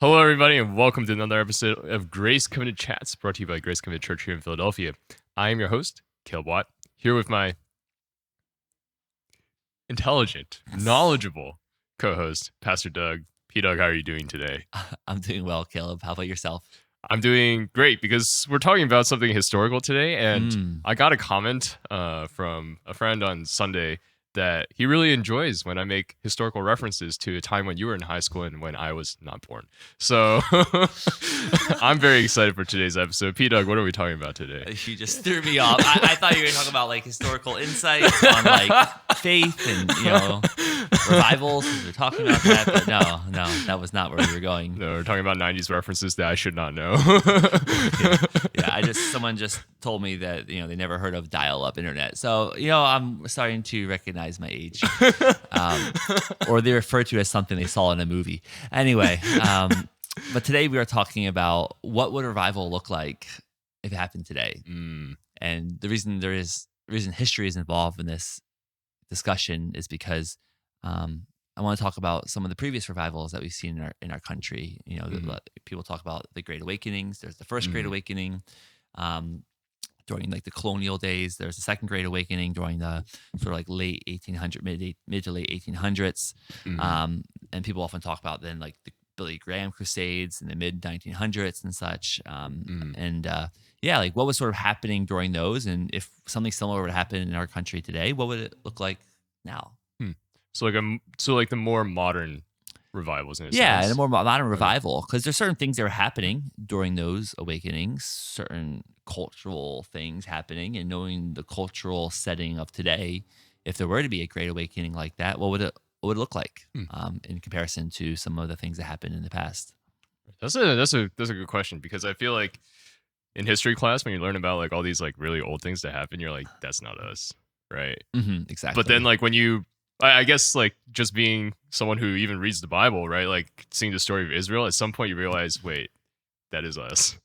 Hello, everybody, and welcome to another episode of Grace Covenant Chats, brought to you by Grace Covenant Church here in Philadelphia. I am your host, Caleb Watt, here with my intelligent, knowledgeable co-host, Pastor Doug. P-Doug, how are you doing today? I'm doing well, Caleb. How about yourself? I'm doing great because we're talking about something historical today, and I got a comment from a friend on Sunday that he really enjoys when I make historical references to a time when you were in high school and when I was not born. So I'm very excited for today's episode. P-Doug, what are we talking about today? You just threw me off. I thought you were talking about like historical insights on like faith and revivals. We were talking about that, but no, that was not where we were going. No, we're talking about 90s references that I should not know. Someone just told me that they never heard of dial-up internet. So I'm starting to recognize my age, or they refer to it as something they saw in a movie. Anyway, but today we are talking about what would revival look like if it happened today. And the reason history is involved in this discussion is because I want to talk about some of the previous revivals that we've seen in our country. People talk about the Great Awakenings. There's the first Great Awakening during like the colonial days. There's the second Great Awakening during the sort of like late 1800s, mid to late 1800s. And people often talk about then like the Billy Graham Crusades in the mid 1900s and such. Like what was sort of happening during those, and if something similar would happen in our country today, what would it look like now? So like the more modern revivals in a sense. And a more modern revival, because there's certain things that were happening during those awakenings, certain cultural things happening, and knowing the cultural setting of today, if there were to be a great awakening like that, what would it look like in comparison to some of the things that happened in the past? That's a good question, because I feel like in history class, when you learn about like all these like really old things that happen, you're like, that's not us, right? Exactly. But then like when you, I guess like just being someone who even reads the Bible, right? Like seeing the story of Israel, at some point you realize, wait, that is us,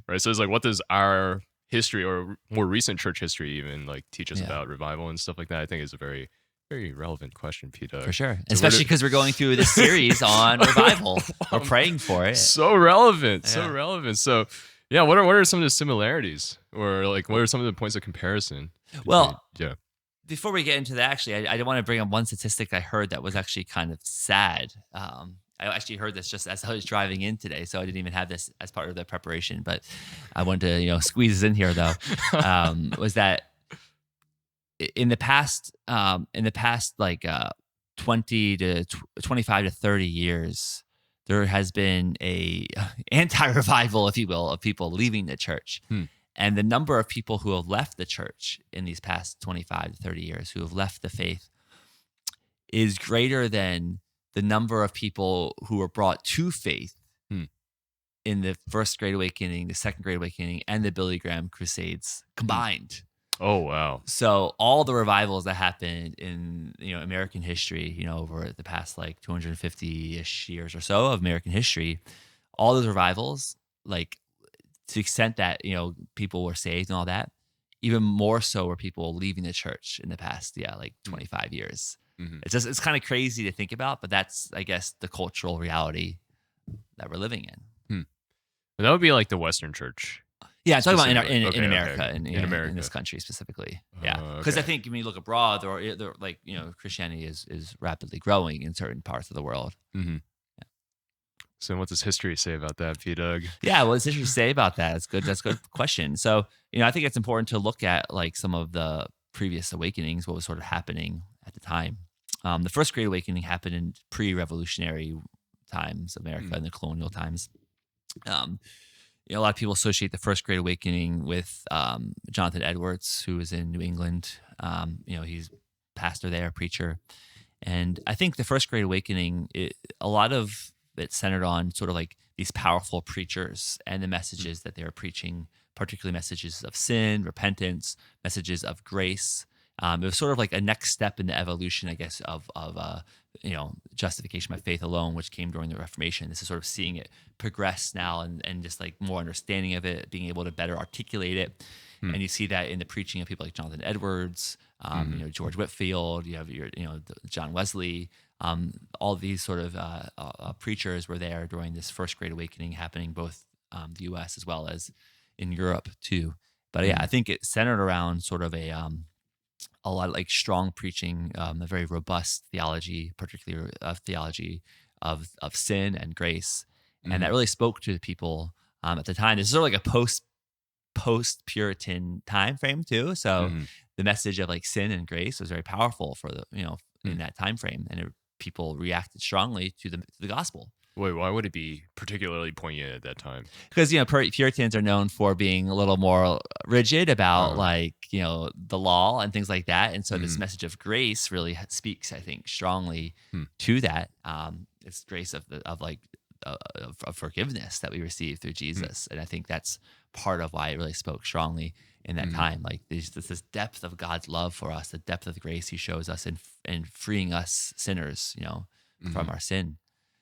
right? So it's like, what does our history or more recent church history even like teach us about revival and stuff like that? I think is a very, very relevant question, Peter. For sure. So especially because we're going through this series on revival. We're praying for it. So relevant. So yeah, what are some of the similarities, or like what are some of the points of comparison? Well, before we get into that, actually, I want to bring up one statistic I heard that was actually kind of sad. I actually heard this just as I was driving in today, so I didn't even have this as part of the preparation, but I wanted to squeeze this in here though. Was that in the past like 20 to 25 to 30 years, there has been a anti-revival, if you will, of people leaving the church. And the number of people who have left the church in these past 25 to 30 years, who have left the faith, is greater than the number of people who were brought to faith in the first Great Awakening, the second Great Awakening, and the Billy Graham Crusades combined. Oh, wow. So all the revivals that happened in American history, over the past like 250-ish years or so of American history, all those revivals, like, to the extent that people were saved and all that, even more so were people leaving the church in the past 25 years. It's kind of crazy to think about, but that's, I guess, the cultural reality that we're living in. That would be like the Western church. Yeah, I'm talking about in America, in America, in this country specifically. Yeah, because I think when you look abroad, like Christianity is rapidly growing in certain parts of the world. So what does history say about that, P-Doug? Yeah, what does history say about that? That's good. That's a good question. So, I think it's important to look at like some of the previous awakenings, what was sort of happening at the time. The first Great Awakening happened in pre-revolutionary times, America, and the colonial times. A lot of people associate the first Great Awakening with Jonathan Edwards, who was in New England. He's pastor there, preacher. And I think the first Great Awakening, a lot of it centered on sort of like these powerful preachers and the messages that they were preaching, particularly messages of sin, repentance, messages of grace. It was sort of like a next step in the evolution, I guess, of justification by faith alone, which came during the Reformation. This is sort of seeing it progress now and just like more understanding of it, being able to better articulate it. And you see that in the preaching of people like Jonathan Edwards, George Whitefield, you have John Wesley, all these sort of preachers were there during this first Great Awakening happening both the U.S. as well as in Europe too. But yeah, I think it centered around sort of a lot of like strong preaching, a very robust theology, particularly theology of sin and grace, and that really spoke to the people at the time. This is sort of like a post Puritan time frame too. So the message of like sin and grace was very powerful for the in that time frame, and people reacted strongly to the gospel. Wait, why would it be particularly poignant at that time? Because Puritans are known for being a little more rigid about the law and things like that, and so this message of grace really speaks, I think, strongly to that. It's grace of forgiveness that we receive through Jesus, and I think that's part of why it really spoke strongly in that time. Like this depth of God's love for us, the depth of the grace He shows us in freeing us sinners, from our sin.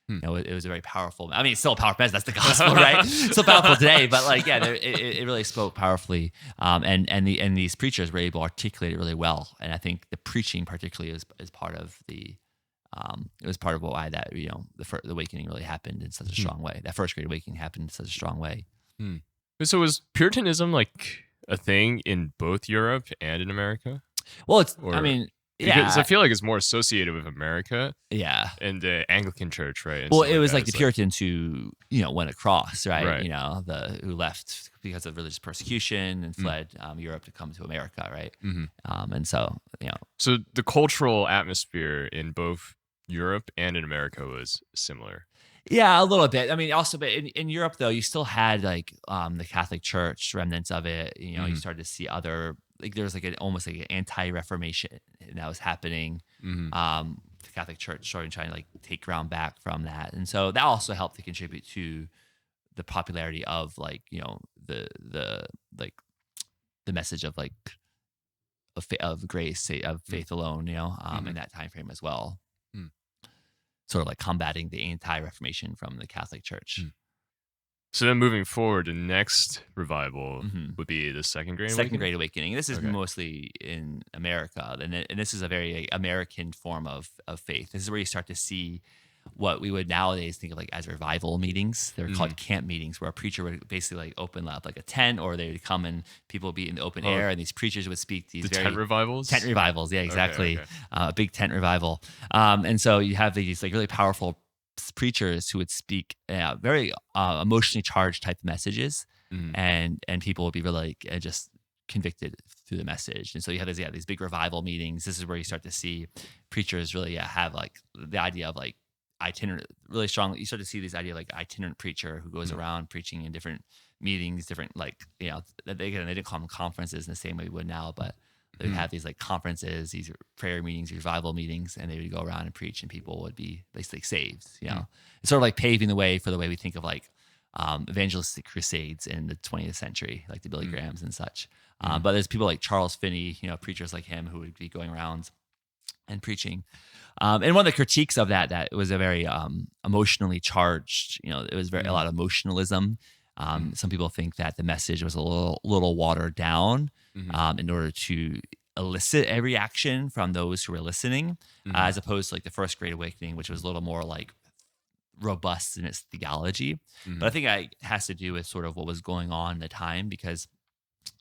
It was a very powerful. I mean, it's still a powerful message. That's the gospel, right? Still powerful today, but like, yeah, it really spoke powerfully. And these preachers were able to articulate it really well. And I think the preaching, particularly, is part of the. It was part of why that the awakening really happened in such a strong way. That first Great Awakening happened in such a strong way. So was Puritanism like a thing in both Europe and in America? Well, because I feel like it's more associated with America. Yeah. And the Anglican Church, right? And well, it was like the Puritans who, went across, right? Right. Who left because of religious persecution and fled Europe to come to America, right? And so, So the cultural atmosphere in both Europe and in America was similar. Yeah, a little bit. I mean, also, but in Europe, though, you still had like the Catholic Church, remnants of it. You started to see other, like there was like almost like an anti-Reformation that was happening. The Catholic Church started trying to like take ground back from that, and so that also helped to contribute to the popularity of like the message of like of grace, of faith alone. In that time frame as well. Sort of like combating the anti-Reformation from the Catholic Church. So then moving forward, the next revival would be the Second Great Awakening? Second Great Awakening. This is mostly in America, and this is a very American form of faith. This is where you start to see what we would nowadays think of like as revival meetings. They're called camp meetings, where a preacher would basically like open up like a tent, or they would come and people would be in the open air, and these preachers would speak these tent revivals. Tent revivals, yeah, exactly. Okay. A big tent revival, and so you have these like really powerful preachers who would speak very emotionally charged type of messages, and people would be really like just convicted through the message. And so you have these big revival meetings. This is where you start to see preachers really have like the idea of like itinerant, really strong. You start to see this idea of like itinerant preacher who goes around preaching in different meetings, different like they didn't call them conferences in the same way we would now, but they would have these like conferences, these prayer meetings, revival meetings, and they would go around and preach, and people would be basically saved. It's sort of like paving the way for the way we think of like evangelistic crusades in the 20th century, like the Billy Grahams and such. But there's people like Charles Finney, preachers like him who would be going around and preaching. And one of the critiques of that it was a very emotionally charged, it was a lot of emotionalism. Some people think that the message was a little watered down in order to elicit a reaction from those who were listening, as opposed to like the first Great Awakening, which was a little more like robust in its theology. But I think it has to do with sort of what was going on at the time, because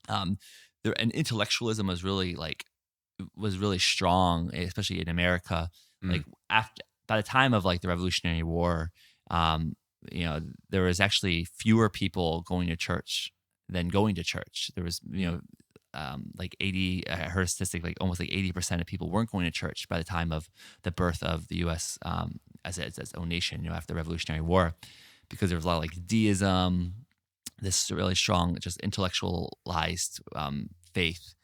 and intellectualism was really strong, especially in America. Like by the time of like the Revolutionary War, there was actually fewer people going to church than going to church. There was, like 80, I heard a statistic, like almost like 80% of people weren't going to church by the time of the birth of the U.S. As its own nation, after the Revolutionary War, because there was a lot of like deism, this really strong, just intellectualized faith.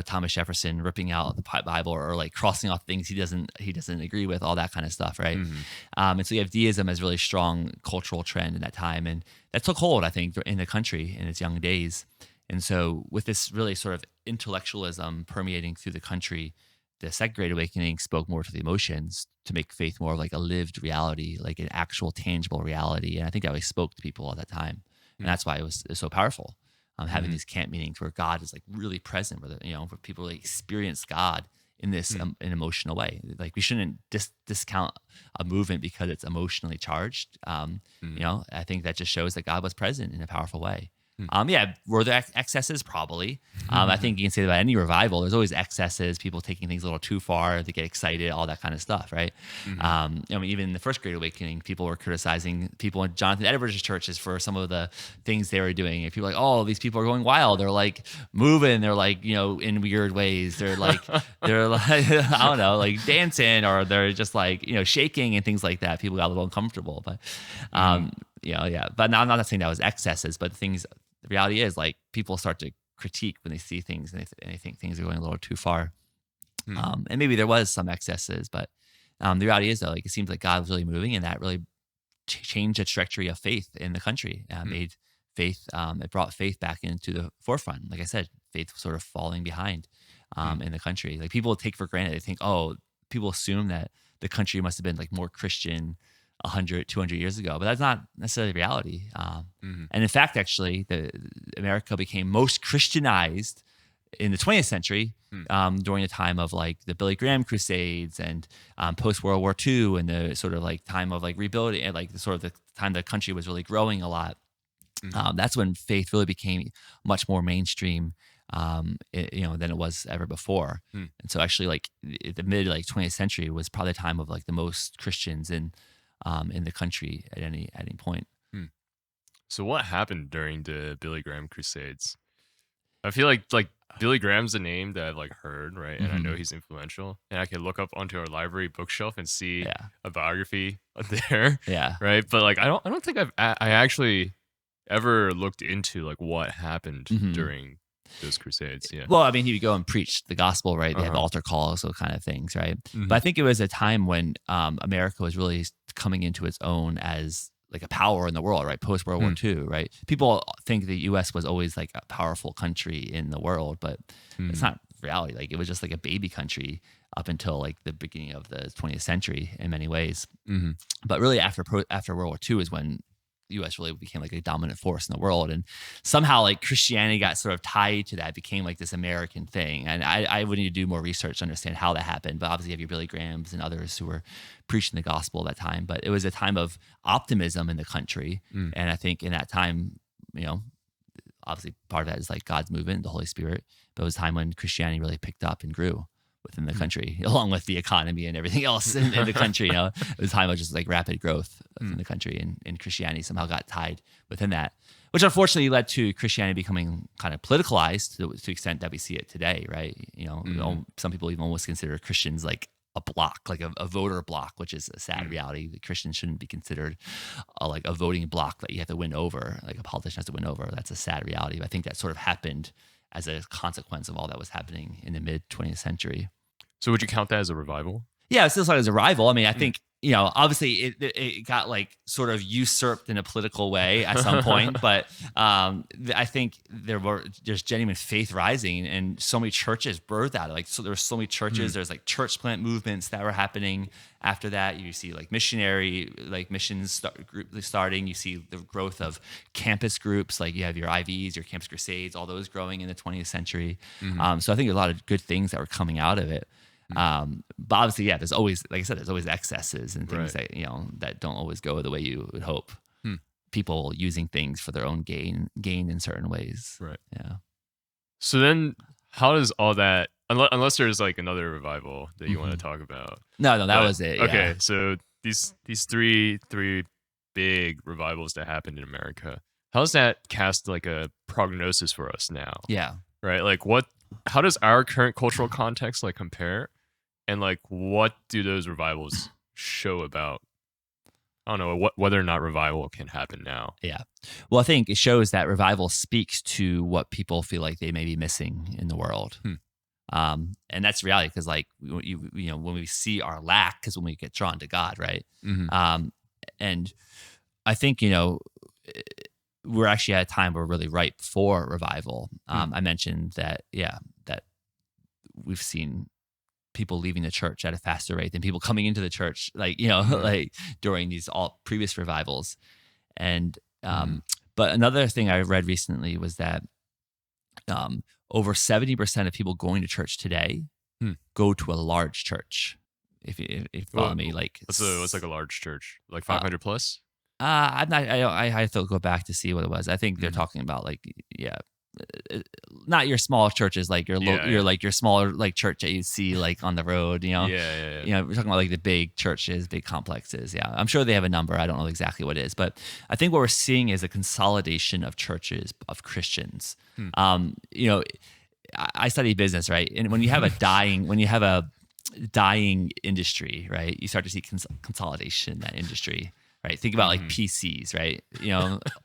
Thomas Jefferson ripping out the Bible, or like crossing off things he doesn't agree with, all that kind of stuff, right? And so you have deism as really strong cultural trend in that time, and that took hold, I think, in the country in its young days. And so with this really sort of intellectualism permeating through the country, the Second Great Awakening spoke more to the emotions, to make faith more like a lived reality, like an actual tangible reality. And I think that really spoke to people at that time, and that's why it was so powerful. Having these camp meetings where God is like really present, where where people really experience God in this an emotional way. Like we shouldn't discount a movement because it's emotionally charged. You know, I think that just shows that God was present in a powerful way. Yeah, were there excesses? Probably. I think you can say that about any revival. There's always excesses, people taking things a little too far, they get excited, all that kind of stuff, right? I mean, even in the First Great Awakening, people were criticizing people in Jonathan Edwards' churches for some of the things they were doing. If people are like, oh, these people are going wild, they're like moving, they're like, you know, in weird ways, they're like, I don't know, like dancing, or they're just like, you know, shaking and things like that. People got a little uncomfortable, but you know, yeah. But now I'm not saying that was excesses, but the reality is, like, people start to critique when they see things and they think things are going a little too far. And maybe there was some excesses, but the reality is, though, like, it seems like God was really moving, and that really changed the trajectory of faith in the country. Made faith, it brought faith back into the forefront. Like I said, faith was sort of falling behind in the country. Like, people take for granted, they think, oh, people assume that the country must have been like more Christian 100, 200 years ago, but that's not necessarily reality. And in fact, actually, America became most Christianized in the 20th century during the time of like the Billy Graham Crusades and post World War II, and the sort of like time of like rebuilding, and like the sort of the time the country was really growing a lot. That's when faith really became much more mainstream, you know, than it was ever before. And so actually, like the mid like 20th century was probably the time of like the most Christians in the country at any point. So what happened during the Billy Graham Crusades? I feel like Billy Graham's a name that I've like heard, right? And I know he's influential. And I can look up onto our library bookshelf and see a biography there. Yeah. Right. But like I don't think I actually ever looked into like what happened during those crusades. Yeah. Well, I mean, he would go and preach the gospel, right? They have altar calls, those kind of things, right? But I think it was a time when America was really coming into its own as like a power in the world, right? Post World War II, right? People think the U.S. was always like a powerful country in the world, but it's not reality. Like, it was just like a baby country up until like the beginning of the 20th century in many ways. But really, after World War II is when the U.S. really became like a dominant force in the world, and somehow like Christianity got sort of tied to that, became like this American thing. And I would need to do more research to understand how that happened. But obviously, you have your Billy Grahams and others who were preaching the gospel at that time. But it was a time of optimism in the country, and I think in that time, you know, obviously part of that is like God's movement, the Holy Spirit. But it was a time when Christianity really picked up and grew within the country, along with the economy and everything else in the country. You know, it was a time of just like rapid growth in the country, and Christianity somehow got tied within that, which unfortunately led to Christianity becoming kind of politicalized to the extent that we see it today, right? You know, some people even almost consider Christians like a block, like a voter block, which is a sad reality. Christians shouldn't be considered like a voting block that you have to win over, like a politician has to win over. That's a sad reality. But I think that sort of happened as a consequence of all that was happening in the mid 20th century. So would you count that as a revival? Yeah, it's still as a rival. I mean, I think, you know, obviously it got like sort of usurped in a political way at some point, but I think there's genuine faith rising, and so many churches birthed out of it. Like, so there were so many churches. There's like church plant movements that were happening after that. You see like missionary, like missions starting. You see the growth of campus groups. Like you have your IVs, your Campus Crusades, all those growing in the 20th century. So I think there's a lot of good things that were coming out of it. But obviously, yeah, there's always, like I said, there's always excesses and things that, you know, that don't always go the way you would hope. People using things for their own gain in certain ways. Right. Yeah. So then how does all that, unless there's like another revival that you want to talk about? No, that was it. Okay. Yeah. So these three big revivals that happened in America, how does that cast like a prognosis for us now? Yeah. Right. Like how does our current cultural context like compare? And like, what do those revivals show about, I don't know, whether or not revival can happen now? Yeah. Well, I think it shows that revival speaks to what people feel like they may be missing in the world. And that's reality, because like, you know, when we see our lack, because when we get drawn to God, right? And I think, you know, we're actually at a time where we're really ripe for revival. I mentioned that, that we've seen people leaving the church at a faster rate than people coming into the church, like, you know, like during these all previous revivals. And, but another thing I read recently was that over 70% of people going to church today Hmm. go to a large church. If you follow me, like what's like a large church? Like 500 plus? I'm not. I have to go back to see what it was. I think they're Mm-hmm. talking about like not your small churches, like your like your smaller like church that you see like on the road. We're talking about like the big churches, big complexes. Yeah, I'm sure they have a number. I don't know exactly what it is, but I think what we're seeing is a consolidation of churches of Christians. I study business, right? And when you have a dying industry, right, you start to see consolidation in that industry. Right. Think about like PCs, right?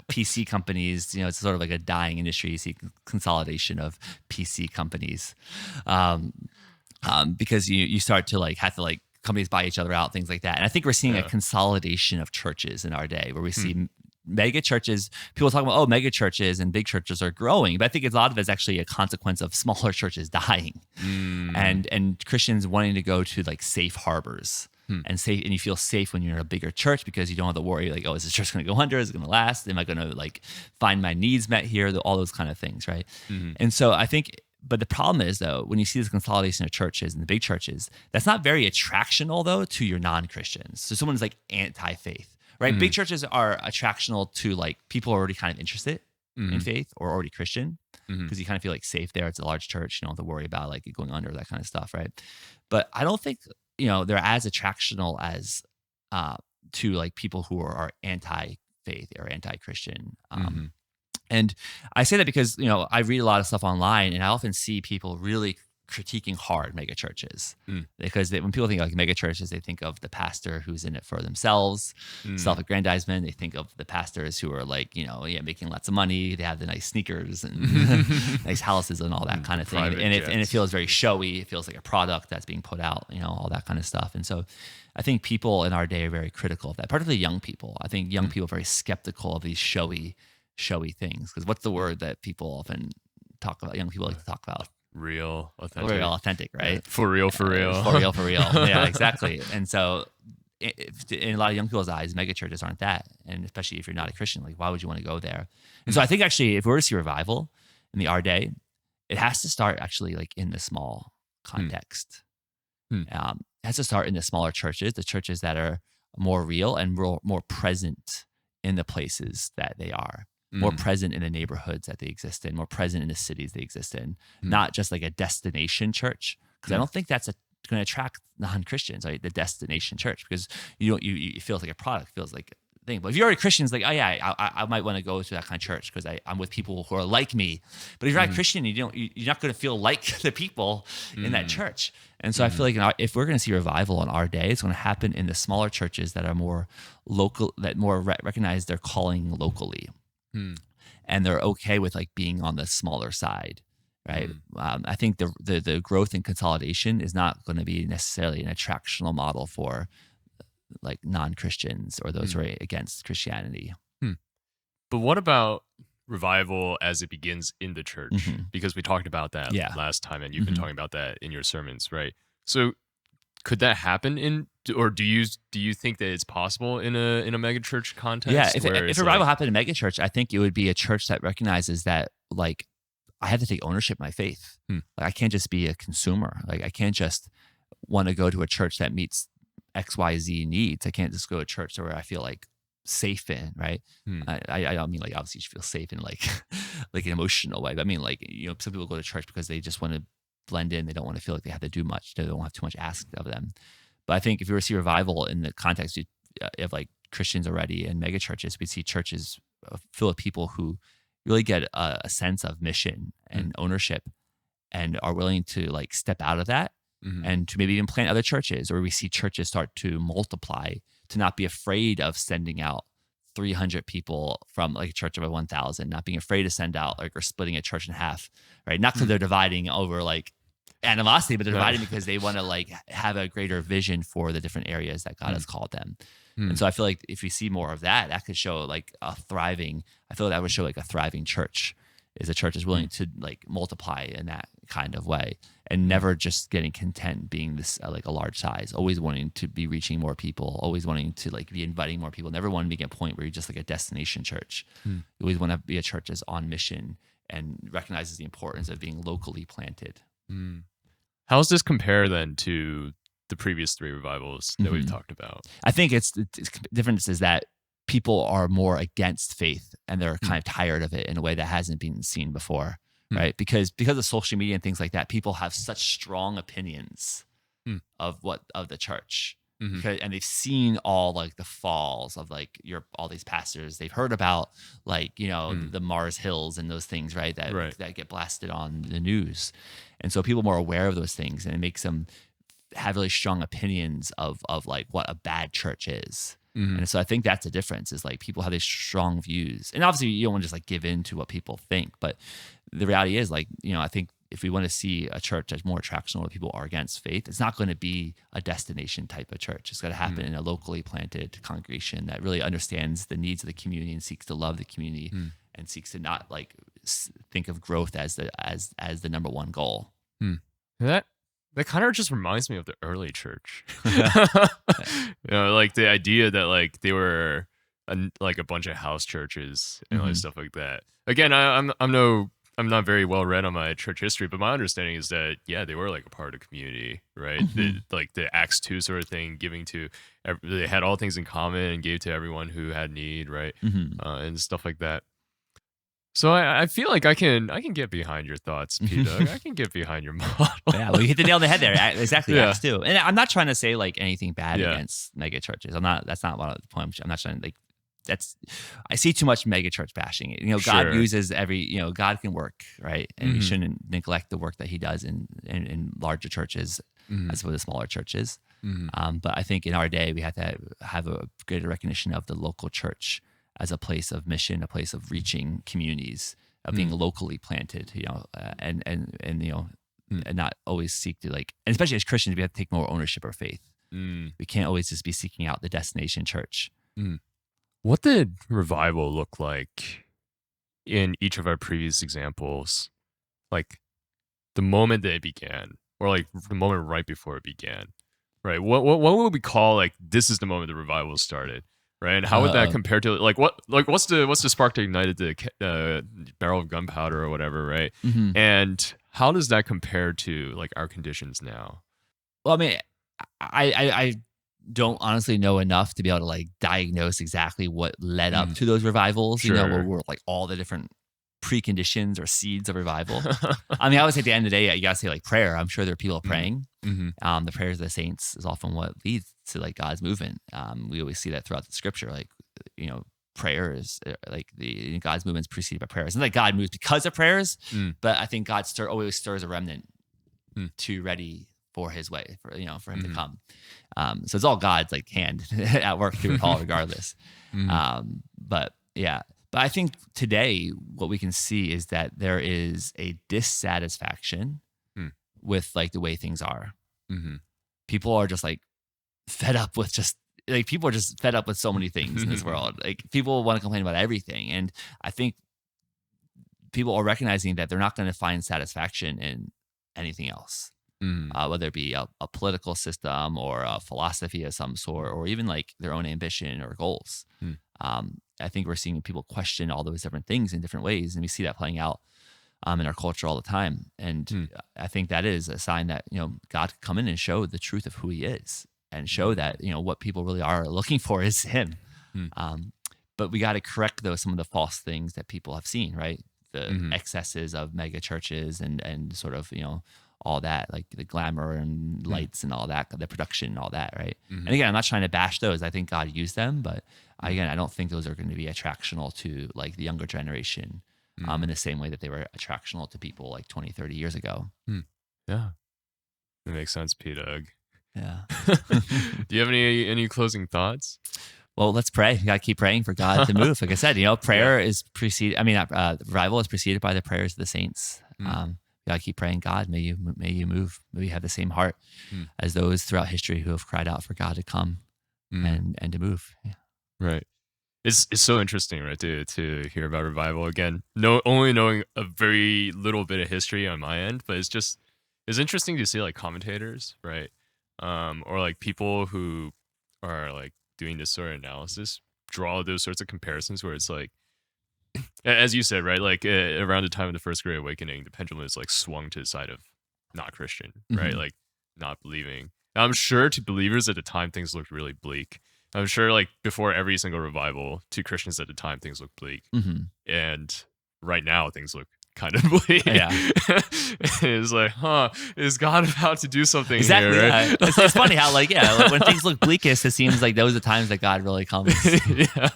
PC companies, it's sort of like a dying industry. You see consolidation of PC companies because you start to like have to like companies buy each other out, things like that. And I think we're seeing a consolidation of churches in our day where we see mega churches. People talk about, mega churches and big churches are growing. But I think a lot of it is actually a consequence of smaller churches dying and Christians wanting to go to like safe harbors. And you feel safe when you're in a bigger church because you don't have to worry like, is this church going to go under? Is it going to last? Am I going to like find my needs met here? All those kind of things, right? And so I think, but the problem is though, when you see this consolidation of churches and the big churches, that's not very attractional though to your non-Christians. So someone's like anti-faith, right? Big churches are attractional to like people who are already kind of interested in faith or already Christian because you kind of feel like safe there. It's a large church. You don't have to worry about like it going under, that kind of stuff, right? But I don't think they're as attractional as to like people who are anti-faith or anti-Christian. And I say that because I read a lot of stuff online, and I often see people really critiquing hard mega churches because when people think like mega churches, they think of the pastor who's in it for themselves, self-aggrandizement. They think of the pastors who are like making lots of money. They have the nice sneakers and nice houses and all that kind of thing. And it feels very showy. It feels like a product that's being put out, all that kind of stuff. And so I think people in our day are very critical of that, particularly young people. I think young people are very skeptical of these showy things because what's the word that people often talk about? Young people like to talk about. Real, authentic, right? Yeah. For real. For real. Yeah, exactly. And so, in a lot of young people's eyes, mega churches aren't that. And especially if you're not a Christian, like, why would you want to go there? And so, I think actually, if we were to see revival in our day, it has to start actually like in the small context. It has to start in the smaller churches, the churches that are more real and more present in the places that they are. More present in the neighborhoods that they exist in, more present in the cities they exist in, not just like a destination church. Because I don't think that's going to attract non-Christians, right? The destination church, because it feels like a product, feels like a thing. But if you're already Christians, like, I might want to go to that kind of church because I'm with people who are like me. But if you're not a Christian, you're not going to feel like the people in that church. And so I feel like if we're going to see revival in our day, it's going to happen in the smaller churches that are more local, that more recognize their calling locally. And they're okay with like being on the smaller side, right? I think the growth and consolidation is not going to be necessarily an attractional model for like non-Christians or those who are against Christianity. But what about revival as it begins in the church? Because we talked about that last time, and you've been talking about that in your sermons, right? So could that happen or do you think that it's possible in a megachurch context? Yeah, if a revival happened in a megachurch, I think it would be a church that recognizes that like I have to take ownership of my faith. Like I can't just be a consumer. Like I can't just want to go to a church that meets XYZ needs. I can't just go to a church where I feel like safe in, right? I don't mean like obviously you should feel safe in like like an emotional way, but I mean like some people go to church because they just want to blend in. They don't want to feel like they have to do much. They don't have too much asked of them. But I think if you were to see revival in the context of like Christians already in mega churches, we'd see churches full of people who really get a sense of mission and ownership and are willing to like step out of that and to maybe even plant other churches, or we see churches start to multiply, to not be afraid of sending out 300 people from like a church of 1,000, not being afraid to send out like or splitting a church in half, right? Not because they're dividing over like animosity, but they're dividing because they want to like have a greater vision for the different areas that God has called them. And so I feel like if we see more of that, that could show like I feel like that would show like a thriving church, is a church is willing to like multiply in that kind of way and never just getting content being this like a large size, always wanting to be reaching more people, always wanting to like be inviting more people, never want to be at a point where you're just like a destination church. You always want to be a church that's on mission and recognizes the importance of being locally planted. How does this compare then to the previous three revivals that we've Mhm. talked about? I think it's the difference is that people are more against faith and they're Hmm. kind of tired of it in a way that hasn't been seen before, Hmm. right? Because of social media and things like that, people have such strong opinions Hmm. of the church. Mhm. Because, and they've seen all like the falls of like all these pastors. They've heard about like the Mars Hills and those things, right? Right. That get blasted on the news, and so people are more aware of those things, and it makes them have really strong opinions of like what a bad church is. Mhm. And so I think that's the difference is like people have these strong views. And obviously you don't want to just like give in to what people think. But the reality is like, I think if we want to see a church that's more attractional where people are against faith, it's not going to be a destination type of church. It's going to happen in a locally planted congregation that really understands the needs of the community and seeks to love the community and seeks to not like think of growth as the number one goal. That kind of just reminds me of the early church. Like the idea that like they were like a bunch of house churches and like stuff like that. Again, I'm not very well read on my church history, but my understanding is that they were like a part of the community, right? Like the Acts 2 sort of thing, giving to they had all things in common and gave to everyone who had need, right? And stuff like that. So I feel like I can get behind your thoughts, P Doug. I can get behind your model. Yeah, well, you hit the nail on the head there. Exactly, Yeah. Acts 2. And I'm not trying to say like anything bad Yeah. against mega churches. That's not one of the points. I'm not trying to like. I see too much mega church bashing. God Sure. uses God can work, right? And we shouldn't neglect the work that He does in larger churches as well as smaller churches. But I think in our day we have to have a greater recognition of the local church as a place of mission, a place of reaching communities, of being locally planted, and not always seek to like, and especially as Christians, we have to take more ownership of faith. We can't always just be seeking out the destination church. What did revival look like in each of our previous examples? Like the moment that it began, or like the moment right before it began, right? What would we call like this is the moment the revival started, right? And how would that compare to like what's the spark that ignited the barrel of gunpowder or whatever, right? And how does that compare to like our conditions now? Well, I mean, I don't honestly know enough to be able to like diagnose exactly what led up to those revivals. Sure. Where we're like all the different preconditions or seeds of revival. I mean, I would say at the end of the day, you gotta say like prayer. I'm sure there are people praying. The prayers of the saints is often what leads to like God's movement. We always see that throughout the scripture. Like, prayer is like God's movement is preceded by prayers. It's not like God moves because of prayers, but I think God always stirs a remnant to ready for His way, for Him to come. So it's all God's like hand at work through it all, regardless. But I think today what we can see is that there is a dissatisfaction with like the way things are. People are just like fed up with people are just fed up with so many things in this world. Like people want to complain about everything. And I think people are recognizing that they're not going to find satisfaction in anything else. Whether it be a political system or a philosophy of some sort, or even like their own ambition or goals. I think we're seeing people question all those different things in different ways, and we see that playing out in our culture all the time. And I think that is a sign that God could come in and show the truth of who He is, and show that what people really are looking for is Him. But we got to correct some of the false things that people have seen, right? The excesses of mega churches and sort of all that, like the glamour and lights and all that, the production and all that, right? And again, I'm not trying to bash those. I think God used them, but again, I don't think those are going to be attractional to like the younger generation in the same way that they were attractional to people like 20, 30 years ago. Yeah. That makes sense, P Doug. Yeah. Do you have any closing thoughts? Well, let's pray. You got to keep praying for God to move. Like I said, prayer is preceded. I mean, revival is preceded by the prayers of the saints. You got to keep praying, God, may you move. May you have the same heart as those throughout history who have cried out for God to come and to move. Yeah. Right. It's so interesting, right, to hear about revival again. Only knowing a very little bit of history on my end, but it's interesting to see like commentators, right, or like people who are like doing this sort of analysis draw those sorts of comparisons where it's like, as you said, right, like around the time of the First Great Awakening, the pendulum is like swung to the side of not Christian, right? Like not believing. I'm sure to believers at the time things looked really bleak. I'm sure like before every single revival, to Christians at the time things looked bleak, and right now things look kind of bleak. Yeah. It's like, is God about to do something Exactly. here? Right? It's funny how like when things look bleakest, it seems like those are times that God really comes. Yeah.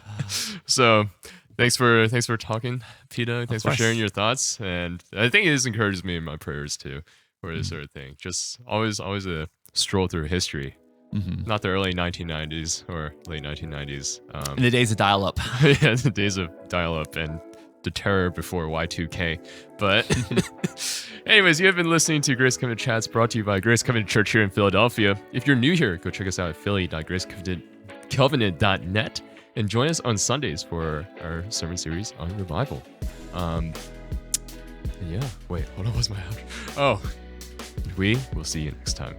So thanks for talking, Peter. Thanks for course. sharing your thoughts, and I think it encourages me in my prayers too for this sort of thing. Just always a stroll through history. Not the early 1990s or late 1990s. In the days of dial-up. Yeah, the days of dial-up and the terror before Y2K. But anyways, you have been listening to Grace Covenant Chats, brought to you by Grace Covenant Church here in Philadelphia. If you're new here, go check us out at philly.gracecovenant.net and join us on Sundays for our sermon series on revival. Yeah, wait, what was my outro? Oh, we will see you next time.